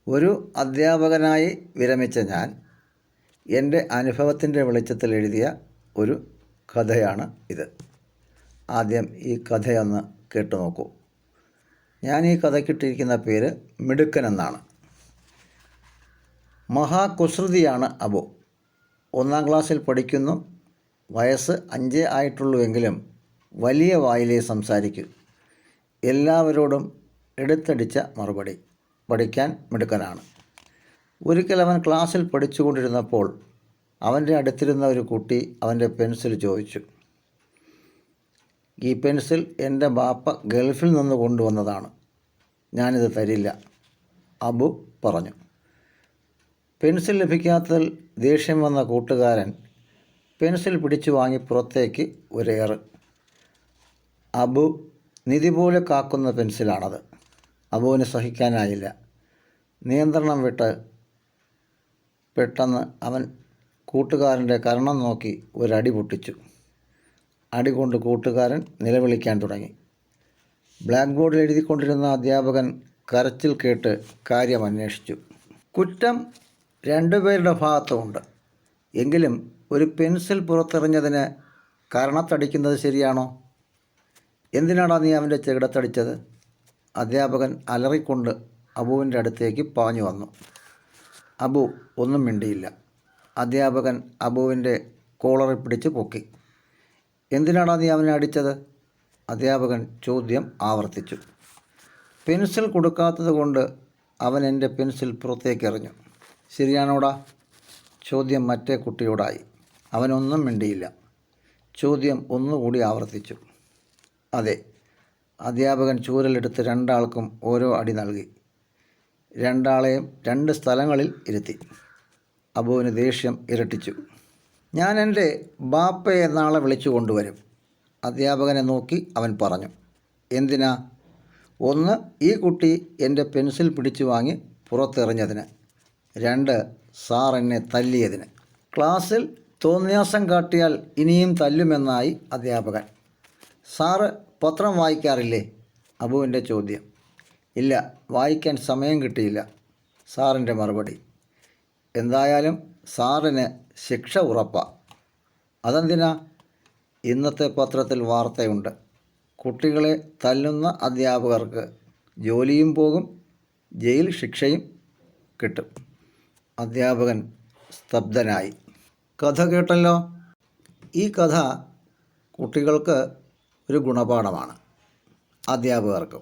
ഒരു അധ്യാപകനായി വിരമിച്ച ഞാൻ എൻ്റെ അനുഭവത്തിൻ്റെ വെളിച്ചത്തിൽ എഴുതിയ ഒരു കഥയാണ് ഇത്. ആദ്യം ഈ കഥയൊന്ന് കേട്ടു നോക്കൂ. ഞാൻ ഈ കഥയ്ക്കിട്ടിരിക്കുന്ന പേര് മിടുക്കൻ എന്നാണ്. മഹാകുസൃതിയാണ് അബു. 1-ാം ക്ലാസ്സിൽ പഠിക്കുന്നു. വയസ്സ് 5 ആയിട്ടുള്ളൂവെങ്കിലും വലിയ വായിലേ സംസാരിക്കൂ. എല്ലാവരോടും എടുത്തടിച്ച മറുപടി. പഠിക്കാൻ മിടുക്കനാണ്. ഒരിക്കൽ അവൻ ക്ലാസ്സിൽ പഠിച്ചുകൊണ്ടിരുന്നപ്പോൾ അവൻ്റെ അടുത്തിരുന്ന ഒരു കുട്ടി അവൻ്റെ പെൻസിൽ ചോദിച്ചു. ഈ പെൻസിൽ എൻ്റെ ബാപ്പ ഗൾഫിൽ നിന്ന് കൊണ്ടുവന്നതാണ്, ഞാനിത് തരില്ല, അബു പറഞ്ഞു. പെൻസിൽ ലഭിക്കാത്തതിൽ ദേഷ്യം വന്ന കൂട്ടുകാരൻ പെൻസിൽ പിടിച്ചു വാങ്ങി പുറത്തേക്ക് ഒരേറ്. അബു നിധി പോലെ കാക്കുന്ന പെൻസിലാണത്. അബുവിന് സഹിക്കാനായില്ല. നിയന്ത്രണം വിട്ട് പെട്ടെന്ന് അവൻ കൂട്ടുകാരൻ്റെ കരണം നോക്കി ഒരടി പൊട്ടിച്ചു. അടി കൊണ്ട് കൂട്ടുകാരൻ നിലവിളിക്കാൻ തുടങ്ങി. ബ്ലാക്ക് ബോർഡിൽ എഴുതിക്കൊണ്ടിരുന്ന അധ്യാപകൻ കരച്ചിൽ കേട്ട് കാര്യം അന്വേഷിച്ചു. കുറ്റം 2 പേരുടെ ഭാഗത്തുമുണ്ട്. എങ്കിലും ഒരു പെൻസിൽ പുറത്തെറിഞ്ഞതിന് കരണത്തടിക്കുന്നത് ശരിയാണോ? എന്തിനാടാ നീ അവൻ്റെ ചെകിടത്തടിച്ചത്? അധ്യാപകൻ അലറിക്കൊണ്ട് അബുവിൻ്റെ അടുത്തേക്ക് പാഞ്ഞു വന്നു. അബു ഒന്നും മിണ്ടിയില്ല. അധ്യാപകൻ അബുവിൻ്റെ കോളറിൽ പിടിച്ച് പൊക്കി. എന്തിനാടാ നീ അവനെ അടിച്ചത്? അധ്യാപകൻ ചോദ്യം ആവർത്തിച്ചു. പെൻസിൽ കൊടുക്കാത്തത് കൊണ്ട് അവൻ എൻ്റെ പെൻസിൽ പുറത്തേക്ക് എറിഞ്ഞു. ശരിയാണോടാ? ചോദ്യം മറ്റേ കുട്ടിയോടായി. അവനൊന്നും മിണ്ടിയില്ല. ചോദ്യം ഒന്നുകൂടി ആവർത്തിച്ചു. അതെ. അധ്യാപകൻ ചൂരലെടുത്ത് 2 ആൾക്കും ഓരോ അടി നൽകി. 2 ആളെയും 2 സ്ഥലങ്ങളിൽ ഇരുത്തി. അബുവിന് ദേഷ്യം ഇരട്ടിച്ചു. ഞാൻ എൻ്റെ ബാപ്പയെ നാളെ വിളിച്ചു കൊണ്ടുവരും, അധ്യാപകനെ നോക്കി അവൻ പറഞ്ഞു. എന്തിനാ? 1, ഈ കുട്ടി എൻ്റെ പെൻസിൽ പിടിച്ചു വാങ്ങി പുറത്തെറിഞ്ഞതിന്. 2, സാർ എന്നെ തല്ലിയതിന്. ക്ലാസ്സിൽ തോന്നിയാസം കാട്ടിയാൽ ഇനിയും തല്ലുമെന്നായി അധ്യാപകൻ. സാറ് പത്രം വായിക്കാറില്ലേ? അബുവിൻ്റെ ചോദ്യം. ഇല്ല, വായിക്കാൻ സമയം കിട്ടിയില്ല, സാറിൻ്റെ മറുപടി. എന്തായാലും സാറിന് ശിക്ഷ ഉറപ്പാണ്. അതെന്തിനാ? ഇന്നത്തെ പത്രത്തിൽ വാർത്തയുണ്ട്. കുട്ടികളെ തല്ലുന്ന അധ്യാപകർക്ക് ജോലിയും പോകും, ജയിൽ ശിക്ഷയും കിട്ടും. അധ്യാപകൻ സ്തബ്ധനായി. കഥ കേട്ടല്ലോ. ഈ കഥ കുട്ടികൾക്ക് ഒരു ഗുണപാഠമാണ്, അധ്യാപകർക്കും.